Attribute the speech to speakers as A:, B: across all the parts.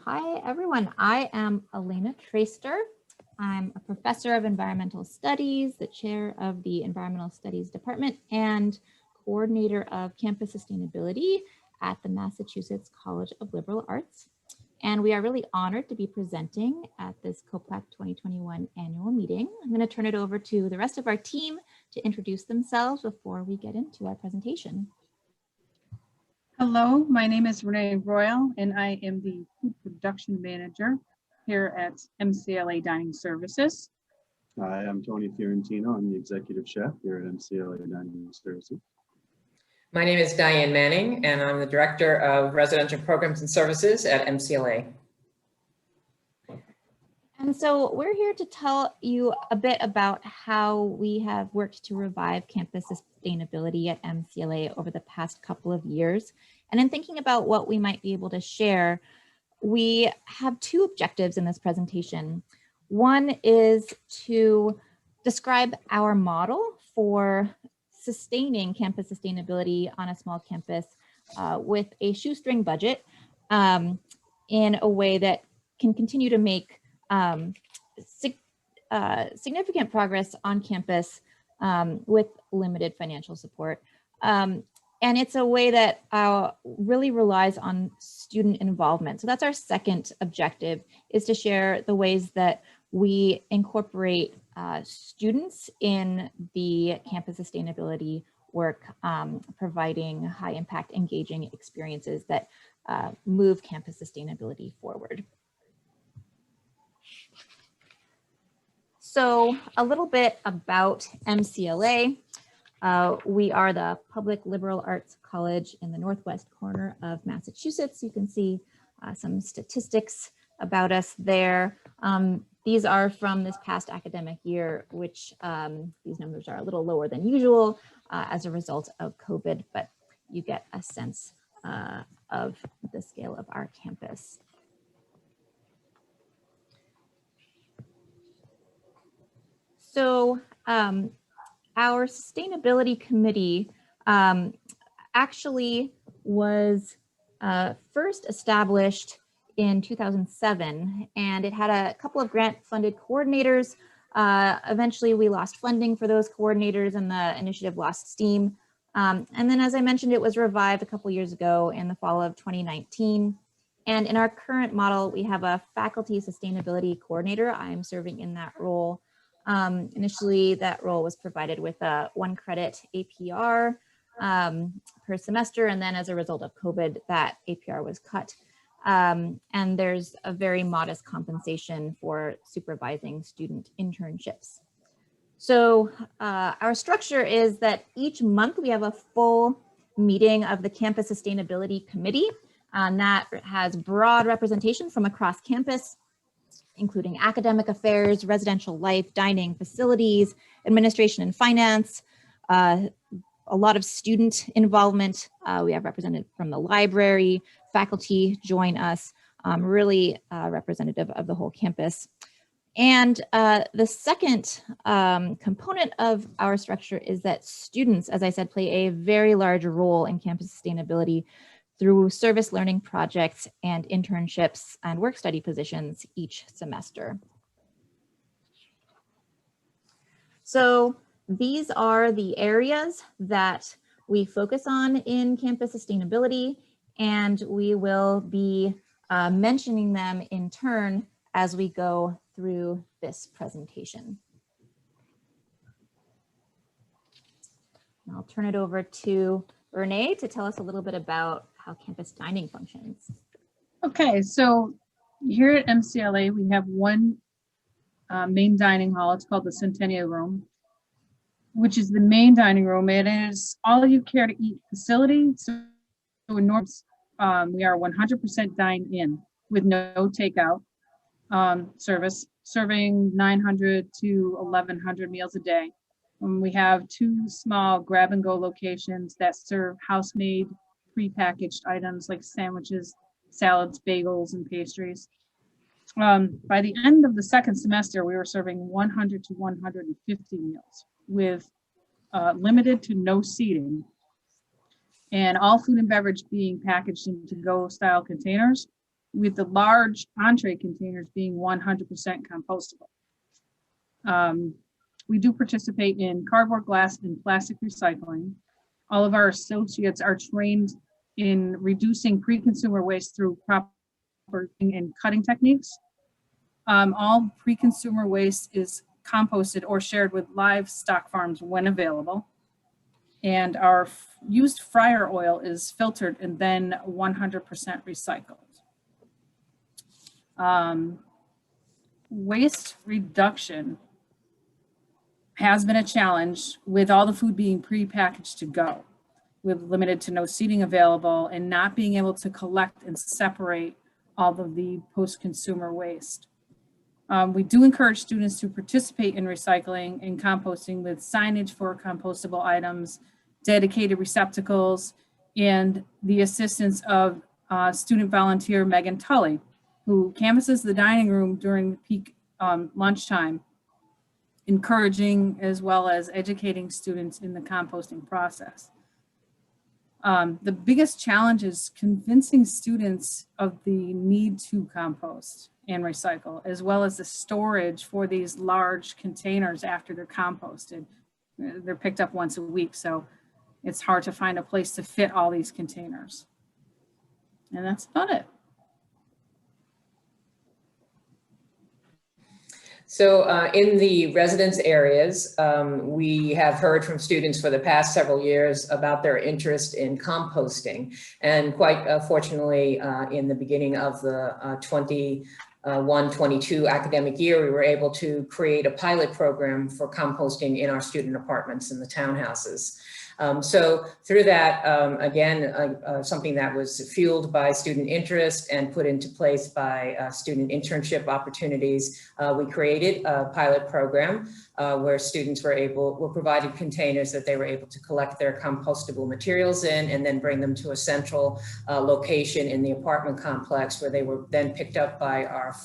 A: Hi, everyone. I am Elena Traster. I'm a professor of environmental studies, the chair of the environmental studies department, and coordinator of campus sustainability at the Massachusetts College of Liberal Arts. And we are really honored to be presenting at this COPLAC 2021 annual meeting. I'm going to turn it over to the rest of our team to introduce themselves before we get into our presentation.
B: Hello, my name is Renee Royal, and I am the food production manager here at MCLA Dining Services.
C: Hi, I'm Tony Fiorentino. I'm the executive chef here at MCLA Dining Services.
D: My name is Diane Manning, and I'm the Director of Residential Programs and Services at MCLA.
A: And so we're here to tell you a bit about how we have worked to revive campus sustainability at MCLA over the past couple of years. And in thinking about what we might be able to share, we have two objectives in this presentation. One is to describe our model for sustaining campus sustainability on a small campus with a shoestring budget in a way that can continue to make significant progress on campus with limited financial support. And it's a way that really relies on student involvement. So that's our second objective, is to share the ways that we incorporate students in the campus sustainability work, providing high impact, engaging experiences that move campus sustainability forward. So a little bit about MCLA. We are the public liberal arts college in the northwest corner of Massachusetts. You can see some statistics about us there. These are from this past academic year, which these numbers are a little lower than usual as a result of COVID, but you get a sense of the scale of our campus. So our sustainability committee actually was first established in 2007, and it had a couple of grant-funded coordinators. Eventually, we lost funding for those coordinators, and the initiative lost steam. And then, as I mentioned, it was revived a couple years ago in the fall of 2019. And in our current model, we have a faculty sustainability coordinator. I'm serving in that role. Initially, that role was provided with a 1 credit APR per semester, and then as a result of COVID, that APR was cut. And there's a very modest compensation for supervising student internships. So our structure is that each month we have a full meeting of the Campus Sustainability Committee, and that has broad representation from across campus, including academic affairs, residential life, dining, facilities, administration and finance, a lot of student involvement. We have representative from the library, faculty join us, really representative of the whole campus. And the second component of our structure is that students, as I said, play a very large role in campus sustainability through service learning projects and internships and work study positions each semester. So these are the areas that we focus on in campus sustainability, and we will be mentioning them in turn as we go through this presentation. And I'll turn it over to Renee to tell us a little bit about how campus dining functions.
B: Okay, so here at MCLA, we have one main dining hall. It's called the Centennial Room, which is the main dining room. It is all you care to eat facility. So in North, we are 100% dine-in with no takeout service, serving 900 to 1,100 meals a day. We have 2 small grab-and-go locations that serve house-made prepackaged items like sandwiches, salads, bagels, and pastries. By the end of the second semester, we were serving 100 to 150 meals with limited to no seating, and all food and beverage being packaged into go-style containers with the large entree containers being 100% compostable. We do participate in cardboard, glass, and plastic recycling. All of our associates are trained in reducing pre-consumer waste through proper and cutting techniques. All pre-consumer waste is composted or shared with livestock farms when available. And our used fryer oil is filtered and then 100% recycled. Waste reduction has been a challenge with all the food being pre-packaged to go, with limited to no seating available and not being able to collect and separate all of the post-consumer waste. We do encourage students to participate in recycling and composting with signage for compostable items, dedicated receptacles, and the assistance of student volunteer Megan Tully, who canvasses the dining room during peak lunchtime, encouraging as well as educating students in the composting process. The biggest challenge is convincing students of the need to compost and recycle, as well as the storage for these large containers after they're composted. They're picked up once a week, so it's hard to find a place to fit all these containers. And that's about it.
D: So in the residence areas, we have heard from students for the past several years about their interest in composting. And quite fortunately, in the beginning of the 21-22 academic year, we were able to create a pilot program for composting in our student apartments in the townhouses. So through that, again, something that was fueled by student interest and put into place by student internship opportunities, we created a pilot program where students were provided containers that they were able to collect their compostable materials in and then bring them to a central location in the apartment complex where they were then picked up by our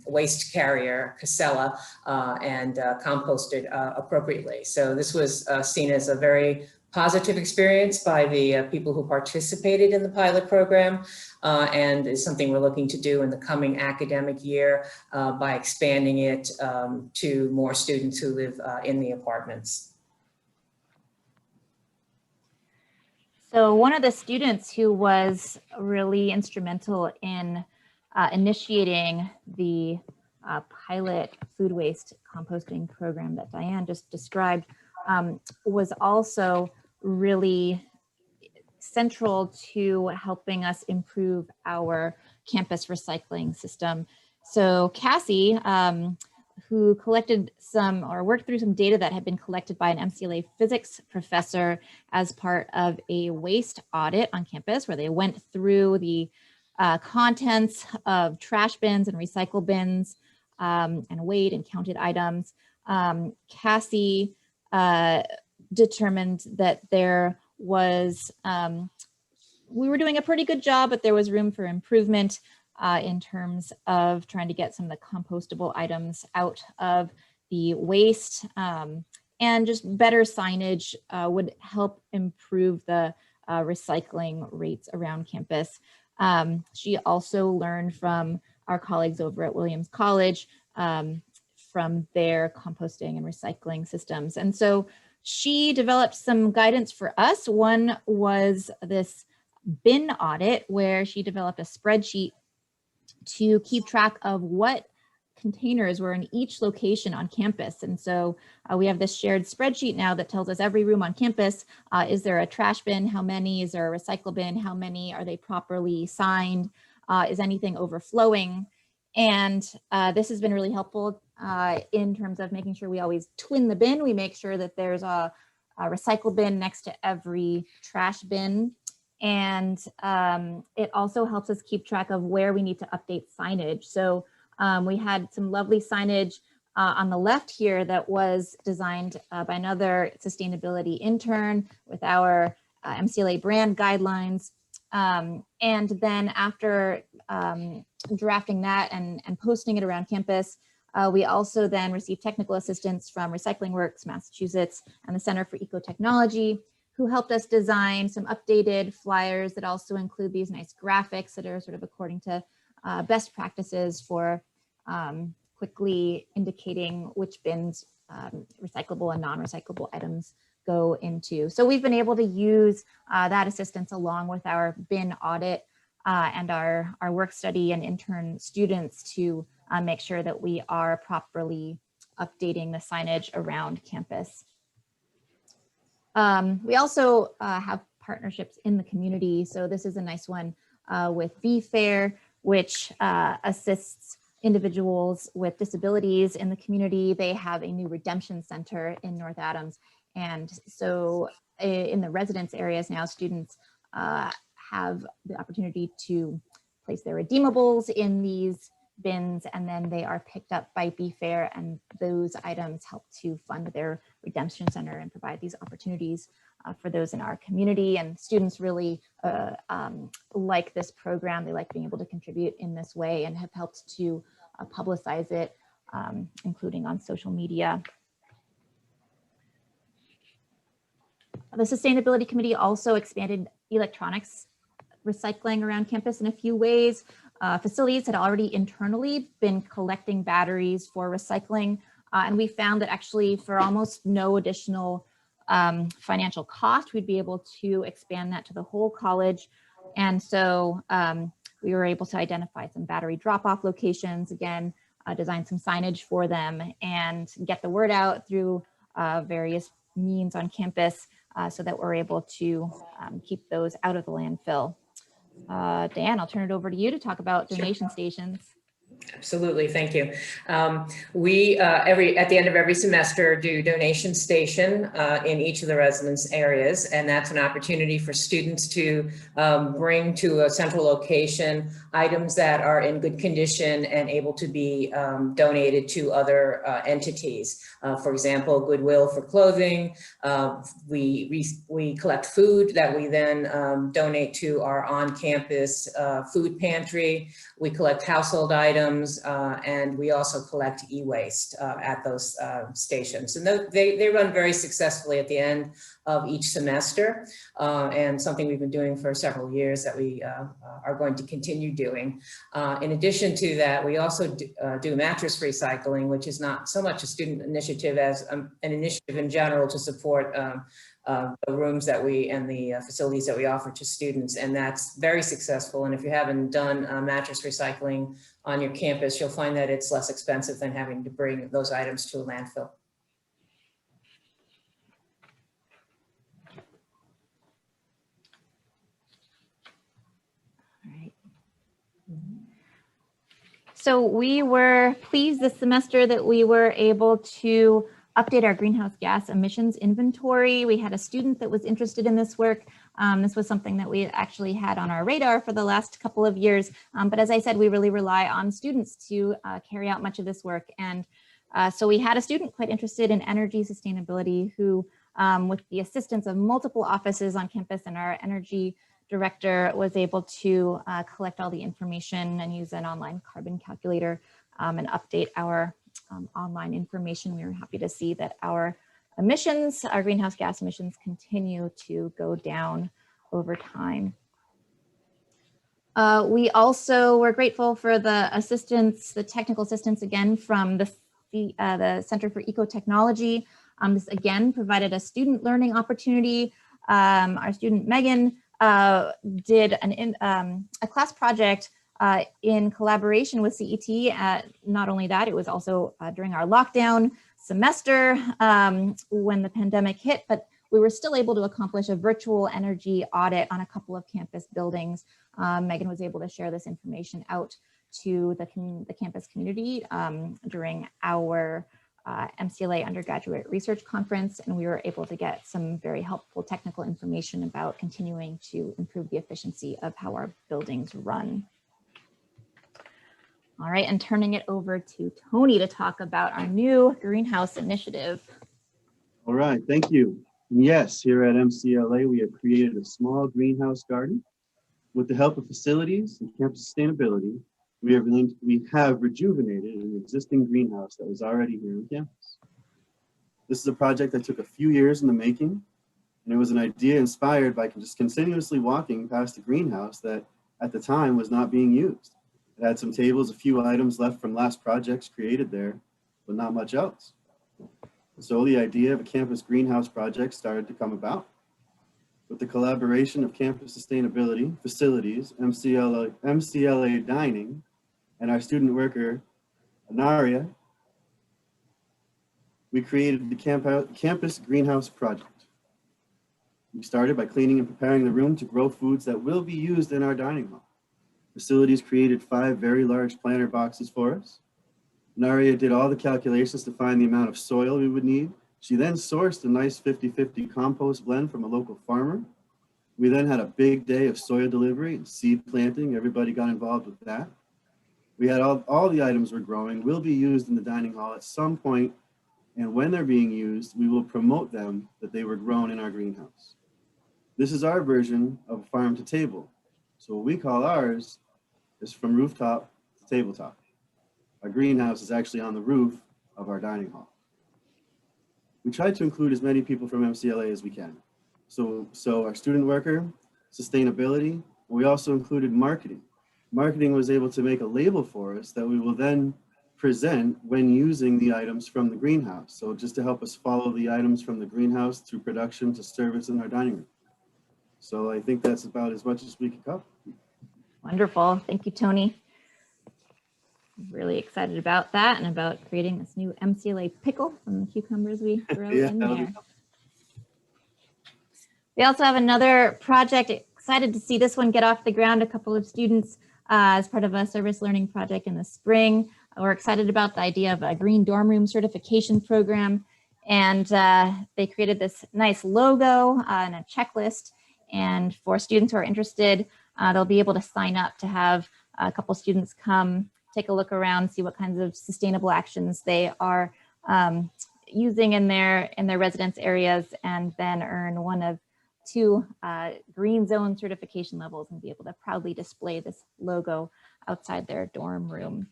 D: waste carrier, Casella, and composted appropriately. So this was seen as a very positive experience by the people who participated in the pilot program, and is something we're looking to do in the coming academic year by expanding it to more students who live in the apartments.
A: So one of the students who was really instrumental in initiating the pilot food waste composting program that Diane just described was also really central to helping us improve our campus recycling system. So Cassie, who collected worked through some data that had been collected by an MCLA physics professor as part of a waste audit on campus, where they went through the contents of trash bins and recycle bins and weighed and counted items. Cassie determined that there was, we were doing a pretty good job, but there was room for improvement in terms of trying to get some of the compostable items out of the waste, and just better signage would help improve the recycling rates around campus. She also learned from our colleagues over at Williams College from their composting and recycling systems. And so she developed some guidance for us. One was this bin audit, where she developed a spreadsheet to keep track of what containers were in each location on campus. And so we have this shared spreadsheet now that tells us every room on campus, is there a trash bin? How many? Is there a recycle bin? How many? Are they properly signed? Is anything overflowing? And this has been really helpful in terms of making sure we always twin the bin. We make sure that there's a recycle bin next to every trash bin. And it also helps us keep track of where we need to update signage. So we had some lovely signage on the left here that was designed by another sustainability intern with our MCLA brand guidelines. And then after drafting that and posting it around campus, we also then received technical assistance from Recycling Works Massachusetts and the Center for Ecotechnology, who helped us design some updated flyers that also include these nice graphics that are sort of according to best practices for quickly indicating which bins recyclable and non-recyclable items go into. So we've been able to use that assistance along with our bin audit and our work study and intern students to make sure that we are properly updating the signage around campus. We also have partnerships in the community. So this is a nice one with VFair, which assists individuals with disabilities in the community. They have a new redemption center in North Adams. And so in the residence areas now, students have the opportunity to place their redeemables in these bins, and then they are picked up by BFair, and those items help to fund their redemption center and provide these opportunities for those in our community. And students really like this program. They like being able to contribute in this way and have helped to publicize it, including on social media. The Sustainability Committee also expanded electronics recycling around campus in a few ways. Facilities had already internally been collecting batteries for recycling, and we found that actually for almost no additional financial cost, we'd be able to expand that to the whole college. And so we were able to identify some battery drop-off locations, again, design some signage for them, and get the word out through various means on campus so that we're able to keep those out of the landfill. Dan, I'll turn it over to you to talk about donation stations.
D: Absolutely, thank you. We at the end of every semester do donation station in each of the residence areas, and that's an opportunity for students to bring to a central location items that are in good condition and able to be donated to other entities. For example, Goodwill for clothing. We collect food that we then donate to our on-campus food pantry. We collect household items, and we also collect e-waste at those stations. And they run very successfully at the end of each semester, and something we've been doing for several years that we are going to continue doing. In addition to that, we also do mattress recycling, which is not so much a student initiative as an initiative in general to support the rooms that we and the facilities that we offer to students, and that's very successful. And if you haven't done mattress recycling on your campus, you'll find that it's less expensive than having to bring those items to a landfill.
A: All right. So we were pleased this semester that we were able to update our greenhouse gas emissions inventory. We had a student that was interested in this work. This was something that we actually had on our radar for the last couple of years. But as I said, we really rely on students to carry out much of this work. And so we had a student quite interested in energy sustainability who, with the assistance of multiple offices on campus and our energy director, was able to collect all the information and use an online carbon calculator and update our online information. We were happy to see that our emissions, our greenhouse gas emissions, continue to go down over time. We also were grateful for the assistance, the technical assistance again from the Center for Ecotechnology. This again provided a student learning opportunity. Our student Megan did a class project in collaboration with CET. Not only that, it was also during our lockdown semester when the pandemic hit, but we were still able to accomplish a virtual energy audit on a couple of campus buildings. Megan was able to share this information out to the campus community during our MCLA undergraduate research conference, and we were able to get some very helpful technical information about continuing to improve the efficiency of how our buildings run. All right, and turning it over to Tony to talk about our new greenhouse initiative.
C: All right, thank you. Yes, here at MCLA, we have created a small greenhouse garden. With the help of facilities and campus sustainability, we have rejuvenated an existing greenhouse that was already here on campus. This is a project that took a few years in the making, And it was an idea inspired by just continuously walking past a greenhouse that at the time was not being used. It had some tables, a few items left from last projects created there, but not much else. So the idea of a campus greenhouse project started to come about. With the collaboration of campus sustainability, facilities, MCLA dining, and our student worker, Anaria, we created the campus greenhouse project. We started by cleaning and preparing the room to grow foods that will be used in our dining hall. Facilities created 5 very large planter boxes for us. Naria did all the calculations to find the amount of soil we would need. She then sourced a nice 50-50 compost blend from a local farmer. We then had a big day of soil delivery and seed planting. Everybody got involved with that. We had all the items we're growing will be used in the dining hall at some point, and when they're being used, we will promote them that they were grown in our greenhouse. This is our version of farm to table. So what we call ours is from rooftop to tabletop. Our greenhouse is actually on the roof of our dining hall. We tried to include as many people from MCLA as we can. So our student worker, sustainability, we also included marketing. Marketing was able to make a label for us that we will then present when using the items from the greenhouse. So just to help us follow the items from the greenhouse through production to service in our dining room. So I think that's about as much as we could cover.
A: Wonderful. Thank you, Tony. Really excited about that and about creating this new MCLA pickle from the cucumbers we throw in there. We also have another project. Excited to see this one get off the ground. A couple of students as part of a service learning project in the spring. We're excited about the idea of a green dorm room certification program. And they created this nice logo and a checklist. And for students who are interested, they'll be able to sign up to have a couple students come take a look around, see what kinds of sustainable actions they are using in their residence areas, and then earn one of 2 green zone certification levels and be able to proudly display this logo outside their dorm room.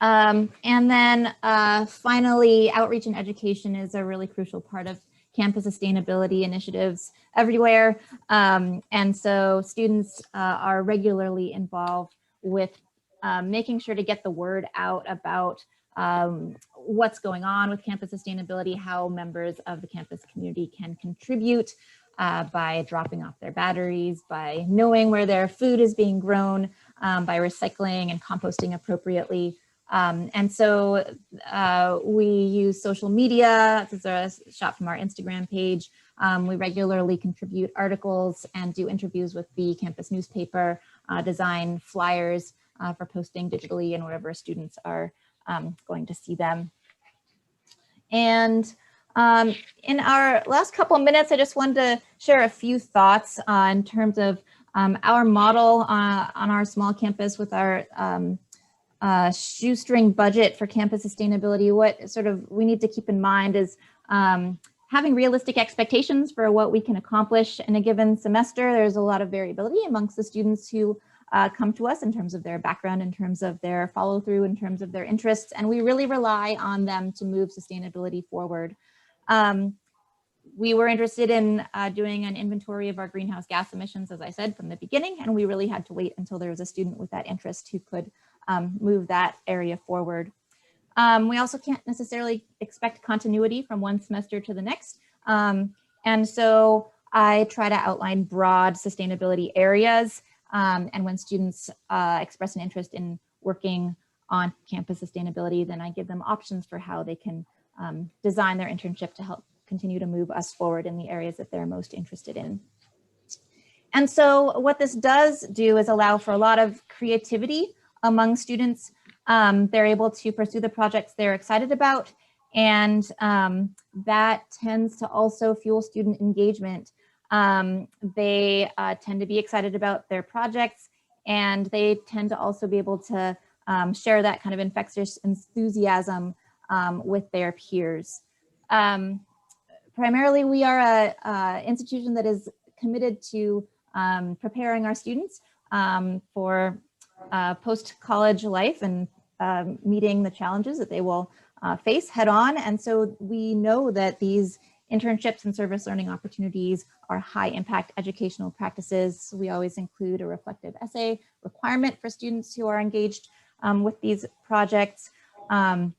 A: And then finally, outreach and education is a really crucial part of campus sustainability initiatives everywhere. And so students are regularly involved with making sure to get the word out about what's going on with campus sustainability, how members of the campus community can contribute by dropping off their batteries, by knowing where their food is being grown, by recycling and composting appropriately. And so we use social media. This is a shot from our Instagram page. We regularly contribute articles and do interviews with the campus newspaper, design flyers for posting digitally and wherever students are going to see them. And in our last couple of minutes, I just wanted to share a few thoughts in terms of our model on our small campus with our shoestring budget for campus sustainability. What sort of we need to keep in mind is having realistic expectations for what we can accomplish in a given semester. There's a lot of variability amongst the students who come to us in terms of their background, in terms of their follow through, in terms of their interests, and we really rely on them to move sustainability forward. We were interested in doing an inventory of our greenhouse gas emissions, as I said, from the beginning, and we really had to wait until there was a student with that interest who could move that area forward. We also can't necessarily expect continuity from one semester to the next. And so I try to outline broad sustainability areas. And when students express an interest in working on campus sustainability, then I give them options for how they can design their internship to help continue to move us forward in the areas that they're most interested in. And so what this does do is allow for a lot of creativity among students. They're able to pursue the projects they're excited about, and that tends to also fuel student engagement. They tend to be excited about their projects, and they tend to also be able to share that kind of infectious enthusiasm with their peers. Primarily, we are an institution that is committed to preparing our students for post-college life and meeting the challenges that they will face head on. And so we know that these Internships and service learning opportunities are high impact educational practices. We always include a reflective essay requirement for students who are engaged with these projects.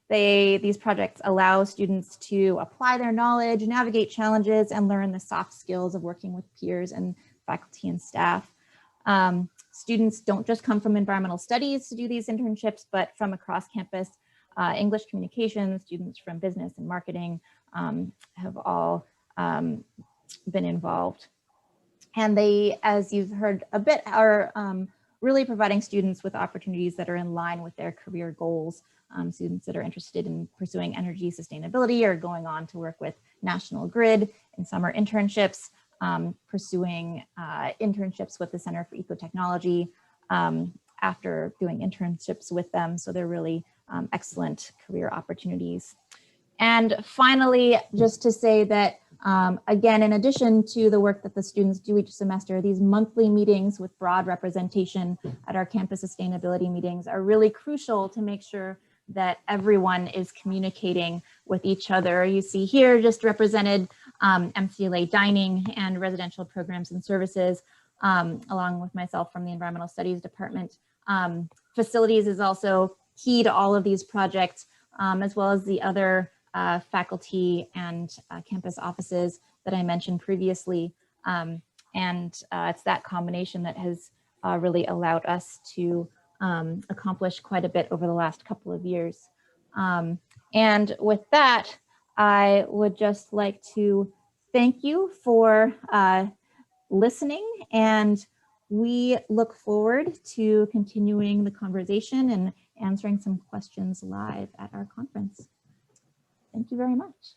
A: These projects allow students to apply their knowledge, navigate challenges, and learn the soft skills of working with peers and faculty and staff. Students don't just come from environmental studies to do these internships, but from across campus. English communication, students from business and marketing have all been involved. And they, as you've heard a bit, are really providing students with opportunities that are in line with their career goals. Students that are interested in pursuing energy sustainability or going on to work with National Grid in summer internships, pursuing internships with the Center for Ecotechnology after doing internships with them. So they're really excellent career opportunities. And finally, just to say that, again, in addition to the work that the students do each semester, these monthly meetings with broad representation at our campus sustainability meetings are really crucial to make sure that everyone is communicating with each other. You see here just represented MCLA dining and residential programs and services, along with myself from the Environmental Studies Department. Facilities is also key to all of these projects, as well as the other faculty and campus offices that I mentioned previously. It's that combination that has really allowed us to accomplish quite a bit over the last couple of years. And with that, I would just like to thank you for listening, and we look forward to continuing the conversation and answering some questions live at our conference. Thank you very much.